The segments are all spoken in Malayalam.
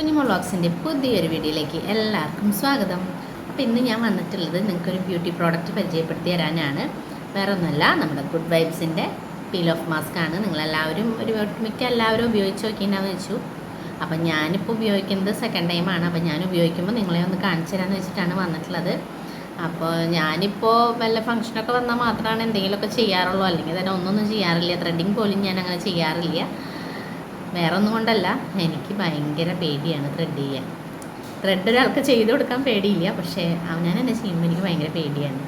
കുഞ്ഞുമോൾ വ്ളോഗ്സിൻ്റെ പുതിയൊരു വീഡിയോയിലേക്ക് എല്ലാവർക്കും സ്വാഗതം. അപ്പോൾ ഇന്ന് ഞാൻ വന്നിട്ടുള്ളത് നിങ്ങൾക്കൊരു ബ്യൂട്ടി പ്രോഡക്റ്റ് പരിചയപ്പെടുത്തി തരാനാണ്. വേറെ ഒന്നുമല്ല, നമ്മുടെ ഗുഡ് വൈബ്സിൻ്റെ പീൽ ഓഫ് മാസ്ക് ആണ്. നിങ്ങളെല്ലാവരും മിക്ക എല്ലാവരും ഉപയോഗിച്ച് നോക്കിയിട്ടുണ്ടാവുമെന്ന് വെച്ചു. അപ്പം ഞാനിപ്പോൾ ഉപയോഗിക്കുന്നത് സെക്കൻഡ് ടൈമാണ്. അപ്പോൾ ഞാൻ ഉപയോഗിക്കുമ്പോൾ നിങ്ങളെ ഒന്ന് കാണിച്ചു തരാമെന്ന് വെച്ചിട്ടാണ് വന്നിട്ടുള്ളത്. അപ്പോൾ ഞാനിപ്പോൾ വല്ല ഫംഗ്ഷനൊക്കെ വന്നാൽ മാത്രമാണ് എന്തെങ്കിലുമൊക്കെ ചെയ്യാറുള്ളൂ, അല്ലെങ്കിൽ തന്നെ ഒന്നൊന്നും ചെയ്യാറില്ല. ത്രെഡിങ് പോലും ഞാൻ അങ്ങനെ ചെയ്യാറില്ല. വേറെ ഒന്നും കൊണ്ടല്ല, എനിക്ക് ഭയങ്കര പേടിയാണ് ത്രെഡ് ചെയ്യാൻ. ത്രെഡ് ഒരാൾക്ക് ചെയ്ത് കൊടുക്കാൻ പേടിയില്ല, പക്ഷേ ഞാൻ എന്നെ ചെയ്യുമ്പോൾ എനിക്ക് ഭയങ്കര പേടിയാണ്.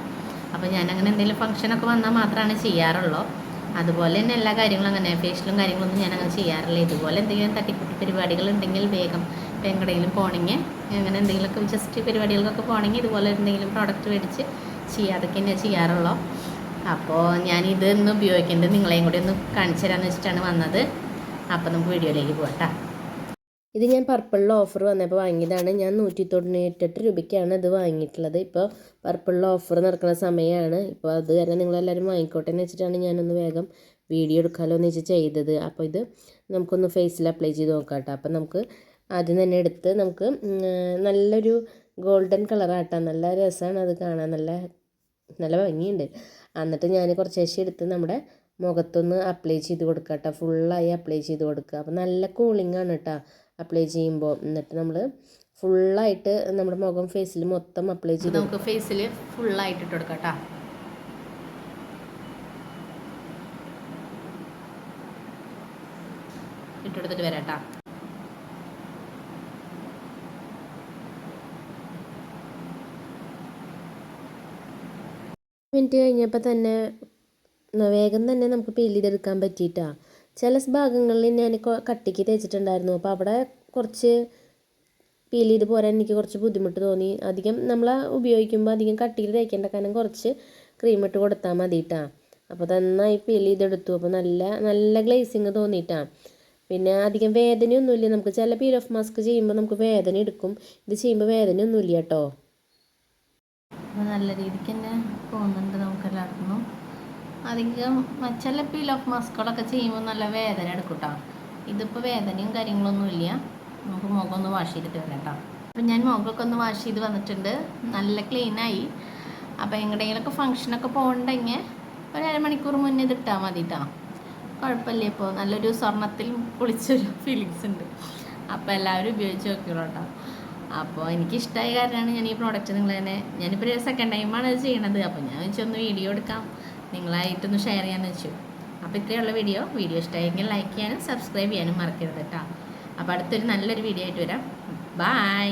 അപ്പോൾ ഞാനങ്ങനെ എന്തെങ്കിലും ഫംഗ്ഷനൊക്കെ വന്നാൽ മാത്രമാണ് ചെയ്യാറുള്ളൂ. അതുപോലെ തന്നെ എല്ലാ കാര്യങ്ങളും അങ്ങനെ ഫേഷ്യലും കാര്യങ്ങളൊന്നും ഞാനങ്ങനെ ചെയ്യാറില്ല. ഇതുപോലെ എന്തെങ്കിലും തട്ടിക്കൂട്ടി പരിപാടികളുണ്ടെങ്കിൽ വേഗം ഇപ്പം എങ്ങടെയെങ്കിലും പോകണമെങ്കിൽ അങ്ങനെ എന്തെങ്കിലുമൊക്കെ ജസ്റ്റ് പരിപാടികൾക്കൊക്കെ പോകണമെങ്കിൽ ഇതുപോലെ എന്തെങ്കിലും പ്രോഡക്റ്റ് മേടിച്ച് അതൊക്കെ തന്നെ ചെയ്യാറുള്ളൂ. അപ്പോൾ ഞാനിത് ഇന്ന് ഉപയോഗിക്കേണ്ടത് നിങ്ങളെയും കൂടി ഒന്ന് കാണിച്ചു തരാമെന്ന് വെച്ചിട്ടാണ് വന്നത്. അപ്പോൾ നമുക്ക് വീഡിയോയിലേക്ക് പോകട്ടെ. ഇത് ഞാൻ പർപ്പിളിൽ ഓഫർ വന്നപ്പോൾ വാങ്ങിയതാണ്. ഞാൻ 198 രൂപയ്ക്കാണ് ഇത് വാങ്ങിയിട്ടുള്ളത്. ഇപ്പോൾ പർപ്പിളിൽ ഓഫർ നടക്കുന്ന സമയമാണ്. ഇപ്പോൾ അത് കാരണം നിങ്ങളെല്ലാവരും വാങ്ങിക്കോട്ടെ എന്ന് വെച്ചിട്ടാണ് ഞാനൊന്ന് വേഗം വീഡിയോ എടുക്കാമല്ലോ എന്ന് വെച്ച് ചെയ്തത്. അപ്പോൾ ഇത് നമുക്കൊന്ന് ഫേസിൽ അപ്ലൈ ചെയ്ത് നോക്കാം കേട്ടോ. അപ്പോൾ നമുക്ക് ആദ്യം തന്നെ എടുത്ത് നമുക്ക് നല്ലൊരു ഗോൾഡൻ കളറാട്ടാം. നല്ല രസമാണ് അത് കാണാൻ, നല്ല ഭംഗിയുണ്ട്. എന്നിട്ട് ഞാൻ കുറച്ച് ശേഷം എടുത്ത് നമ്മുടെ മുഖത്തൊന്ന് അപ്ലൈ ചെയ്ത് കൊടുക്കുക കേട്ടോ. ഫുള്ളായി അപ്ലൈ ചെയ്ത് കൊടുക്കുക. അപ്പോൾ നല്ല കൂളിംഗ് ആണ് കേട്ടോ അപ്ലൈ ചെയ്യുമ്പോൾ. എന്നിട്ട് നമ്മൾ ഫുള്ളായിട്ട് നമ്മുടെ മുഖം ഫേസിൽ മൊത്തം അപ്ലൈ ചെയ്ത് നമുക്ക് ഫേസിൽ ഫുള്ളായിട്ട് ഇട്ട് കൊടുക്കാം കേട്ടോ. ഇട്ടെടുത്തിട്ട് വരാം കേട്ടോ. മിനിറ്റ് കഴിഞ്ഞപ്പോൾ തന്നെ വേഗം തന്നെ നമുക്ക് പീൽ ചെയ്തെടുക്കാൻ പറ്റിയിട്ടാണ്. ചില ഭാഗങ്ങളിൽ ഞാൻ കട്ടിക്ക് തേച്ചിട്ടുണ്ടായിരുന്നു. അപ്പോൾ അവിടെ കുറച്ച് പീൽ ചെയ്ത് പോരാൻ എനിക്ക് കുറച്ച് ബുദ്ധിമുട്ട് തോന്നി. അധികം നമ്മൾ ഉപയോഗിക്കുമ്പോൾ അധികം കട്ടിയിൽ തേക്കേണ്ട, കാരണം കുറച്ച് ക്രീം ഇട്ട് കൊടുത്താൽ മതിയിട്ടാണ്. അപ്പോൾ നന്നായി പീൽ ചെയ്തെടുത്തു. അപ്പോൾ നല്ല ഗ്ലേസിങ് തോന്നിയിട്ടാണ്. പിന്നെ അധികം വേദനയൊന്നുമില്ല. നമുക്ക് ചില പീൽ ഓഫ് മാസ്ക് ചെയ്യുമ്പോൾ നമുക്ക് വേദന എടുക്കും. ഇത് ചെയ്യുമ്പോൾ വേദനയൊന്നുമില്ല കേട്ടോ. അപ്പോൾ നല്ല രീതിക്ക് തന്നെ പോകുന്നുണ്ട് നമുക്കെല്ലാവർക്കും. അധികം ചില പീൽ ഓഫ് മാസ്കുകളൊക്കെ ചെയ്യുമ്പോൾ നല്ല വേദന എടുക്കും കേട്ടോ. ഇതിപ്പോൾ വേദനയും കാര്യങ്ങളൊന്നുമില്ല. നമുക്ക് മുഖം ഒന്ന് വാഷ് ചെയ്തിട്ട് വരാം കേട്ടോ. അപ്പം ഞാൻ മുഖമൊക്കെ ഒന്ന് വാഷ് ചെയ്ത് വന്നിട്ടുണ്ട്. നല്ല ക്ലീനായി. അപ്പോൾ എങ്ങടെയെങ്കിലുമൊക്കെ ഫംഗ്ഷനൊക്കെ പോകണ്ടെങ്കിൽ ഒരു അരമണിക്കൂർ മുന്നേ ഇതിട്ടാൽ മതി കേട്ടോ. കുഴപ്പമില്ല. ഇപ്പോൾ നല്ലൊരു സ്വർണ്ണത്തിൽ കുളിച്ചൊരു ഫീലിങ്സ് ഉണ്ട്. അപ്പോൾ എല്ലാവരും ഉപയോഗിച്ച് നോക്കിയോളൂ കേട്ടോ. അപ്പോൾ എനിക്കിഷ്ടമായ കാരണമാണ് ഞാൻ ഈ പ്രോഡക്റ്റ് ഞാനിപ്പോൾ ഒരു സെക്കൻഡ് ടൈമാണ് ഇത് ചെയ്യണത്. അപ്പോൾ ഞാൻ വെച്ചൊന്ന് വീഡിയോ എടുക്കാം, നിങ്ങളായിട്ടൊന്ന് ഷെയർ ചെയ്യാമെന്ന് വെച്ചു. അപ്പോൾ ഇത്രയുള്ള വീഡിയോ ഇഷ്ടമായെങ്കിൽ ലൈക്ക് ചെയ്യാനും സബ്സ്ക്രൈബ് ചെയ്യാനും മറക്കരുത് കേട്ടോ. അപ്പോൾ അടുത്തൊരു നല്ലൊരു വീഡിയോ ആയിട്ട് വരാം. ബൈ.